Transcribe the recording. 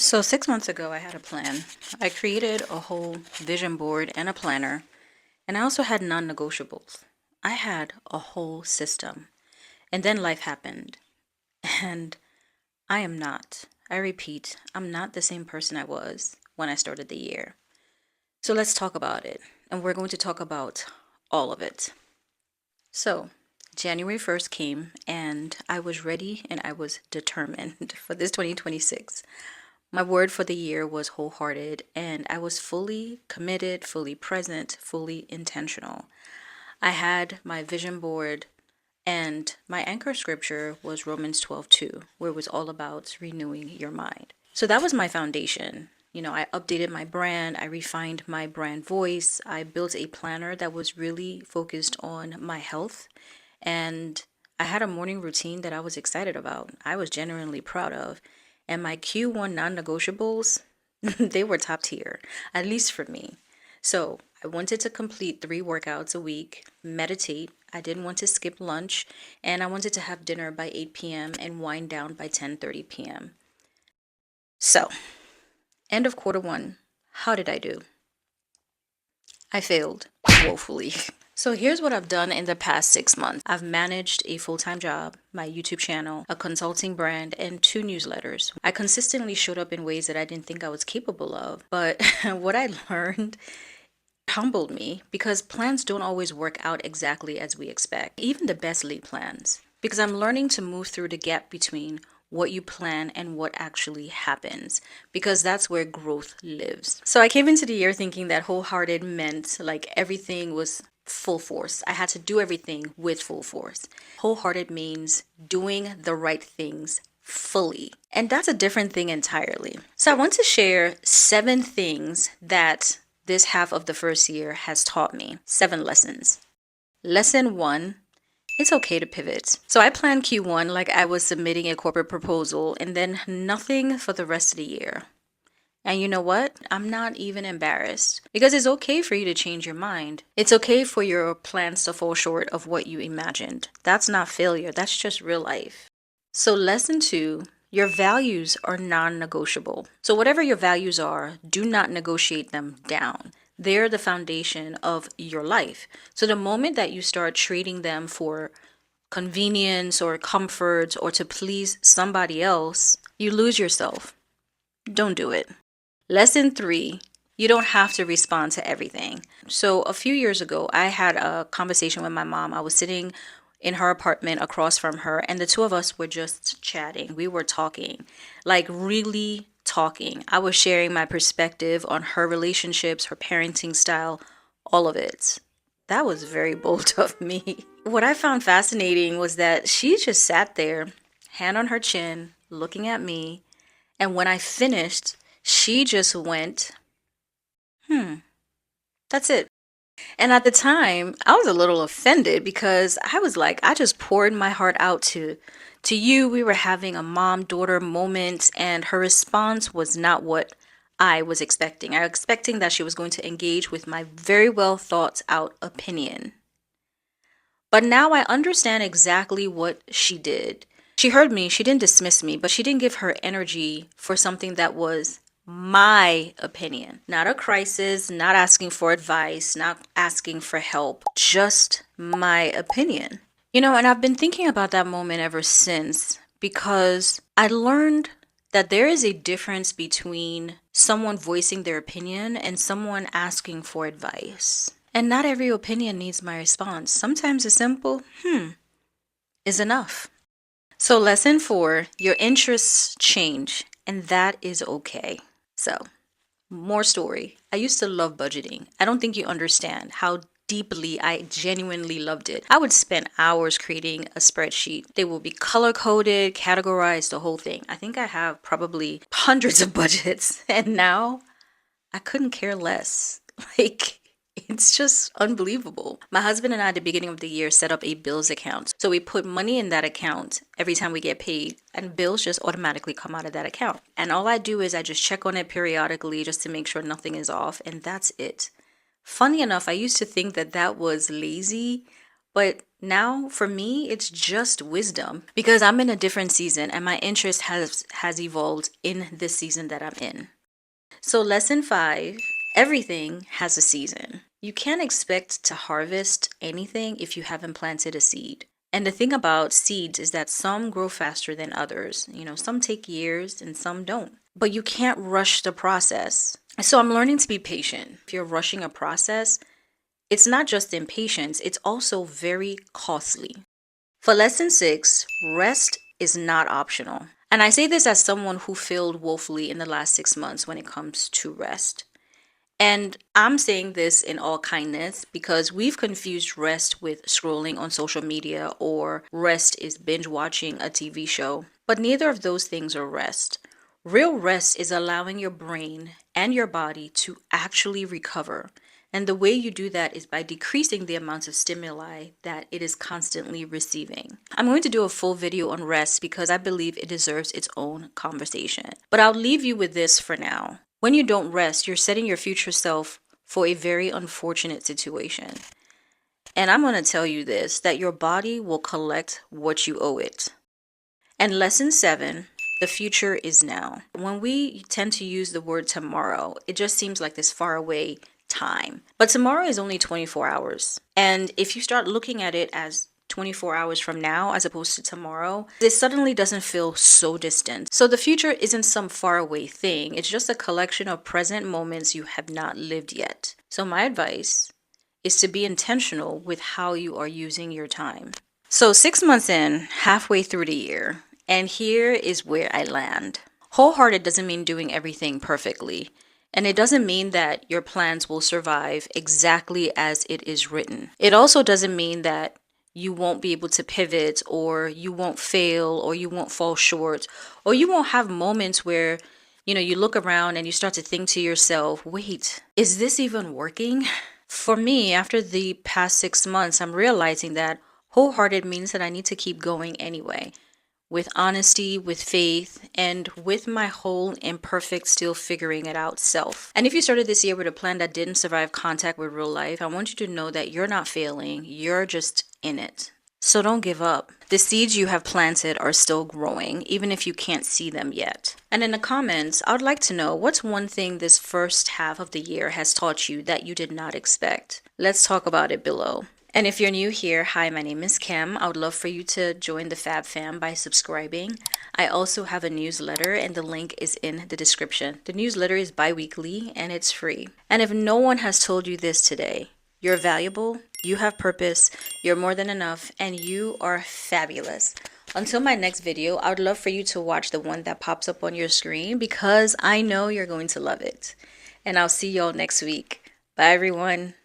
So 6 months ago, I had a plan. I created a whole vision board and a planner, and I also had non-negotiables. I had a whole system. And then life happened. And I am not, I repeat, I'm not the same person I was when I started the year. So let's talk about it. And we're going to talk about all of it. So, January 1st came, and I was ready and I was determined for this 2026. My word for the year was wholehearted, and I was fully committed, fully present, fully intentional. I had my vision board, and my anchor scripture was Romans 12:2, where it was all about renewing your mind. So that was my foundation. I updated my brand, I refined my brand voice, I built a planner that was really focused on my health, and I had a morning routine that I was excited about. I was genuinely proud of. And my Q1 non negotiables, they were top tier, at least for me. So I wanted to complete 3 workouts a week, meditate. I didn't want to skip lunch, and I wanted to have dinner by 8 p.m. and wind down by 10:30 p.m. So, end of quarter 1, how did I do? I failed woefully. So here's what I've done in the past 6 months. I've managed a full-time job, my YouTube channel, a consulting brand, and 2 newsletters. I consistently showed up in ways that I didn't think I was capable of. But what I learned humbled me because plans don't always work out exactly as we expect, even the best laid plans. Because I'm learning to move through the gap between what you plan and what actually happens, because that's where growth lives. So I came into the year thinking that wholehearted meant like everything was full force. I had to do everything with full force. Wholehearted means doing the right things fully. And that's a different thing entirely. So I want to share 7 things that this half of the first year has taught me. 7 lessons. Lesson 1, it's okay to pivot. So I planned Q1 like I was submitting a corporate proposal and then nothing for the rest of the year. And you know what? I'm not even embarrassed because it's okay for you to change your mind. It's okay for your plans to fall short of what you imagined. That's not failure, that's just real life. So, lesson 2, your values are non negotiable. So, whatever your values are, do not negotiate them down. They're the foundation of your life. So, the moment that you start trading them for convenience or comfort or to please somebody else, you lose yourself. Don't do it. Lesson 3, you don't have to respond to everything. So, a few years ago, I had a conversation with my mom. I was sitting in her apartment across from her, and the two of us were just chatting. We were talking, like really talking. I was sharing my perspective on her relationships, her parenting style, all of it. That was very bold of me. What I found fascinating was that she just sat there, hand on her chin, looking at me. And when I finished, she just went, that's it. And at the time, I was a little offended because I was like, I just poured my heart out to you. We were having a mom-daughter moment, and her response was not what I was expecting. I was expecting that she was going to engage with my very well thought out opinion. But now I understand exactly what she did. She heard me, she didn't dismiss me, but she didn't give her energy for something that was my opinion. Not a crisis, not asking for advice, not asking for help, just my opinion. And I've been thinking about that moment ever since because I learned that there is a difference between someone voicing their opinion and someone asking for advice. And not every opinion needs my response. Sometimes a simple, is enough. So, lesson 4, your interests change, and that is okay. So, more story. I used to love budgeting. I don't think you understand how deeply I genuinely loved it. I would spend hours creating a spreadsheet. They will be color coded, categorized, the whole thing. I think I have probably hundreds of budgets, and now I couldn't care less. Like, it's just unbelievable. My husband and I, at the beginning of the year, set up a bills account. So we put money in that account every time we get paid, and bills just automatically come out of that account. And all I do is I just check on it periodically just to make sure nothing is off, and that's it. Funny enough, I used to think that that was lazy, But now for me, it's just wisdom because I'm in a different season and my interest has evolved in this season that I'm in. So lesson 5, everything has a season. You can't expect to harvest anything if you haven't planted a seed. And the thing about seeds is that some grow faster than others. Some take years and some don't. But you can't rush the process. So I'm learning to be patient. If you're rushing a process, it's not just impatience, it's also very costly. For lesson 6, rest is not optional. And I say this as someone who failed woefully in the last 6 months when it comes to rest. And I'm saying this in all kindness because we've confused rest with scrolling on social media or rest is binge watching a TV show. But neither of those things are rest. Real rest is allowing your brain and your body to actually recover. And the way you do that is by decreasing the amounts of stimuli that it is constantly receiving. I'm going to do a full video on rest because I believe it deserves its own conversation. But I'll leave you with this for now. When you don't rest, you're setting your future self for a very unfortunate situation. And I'm going to tell you this, that your body will collect what you owe it. And lesson 7, the future is now. When we tend to use the word tomorrow, it just seems like this far away time. But tomorrow is only 24 hours. And if you start looking at it as 24 hours from now as opposed to tomorrow, it suddenly doesn't feel so distant. So the future isn't some faraway thing. It's just a collection of present moments you have not lived yet. So my advice is to be intentional with how you are using your time. So 6 months in, halfway through the year, and here is where I land. Wholehearted doesn't mean doing everything perfectly. And it doesn't mean that your plans will survive exactly as it is written. It also doesn't mean that you won't be able to pivot or you won't fail or you won't fall short or you won't have moments where you look around and you start to think to yourself, wait, is this even working? For me, after the past 6 months, I'm realizing that wholehearted means that I need to keep going anyway, with honesty, with faith, and with my whole imperfect, still figuring it out self. And if you started this year with a plan that didn't survive contact with real life, I want you to know that you're not failing, you're just in it. So don't give up. The seeds you have planted are still growing, even if you can't see them yet. And in the comments, I would like to know what's one thing this first half of the year has taught you that you did not expect. Let's talk about it below. And if you're new here, hi, my name is Kim. I would love for you to join the Fab Fam by subscribing. I also have a newsletter and the link is in the description. The newsletter is bi-weekly and it's free. And if no one has told you this today, you're valuable, you have purpose, you're more than enough, and you are fabulous. Until my next video, I would love for you to watch the one that pops up on your screen because I know you're going to love it. And I'll see y'all next week. Bye, everyone.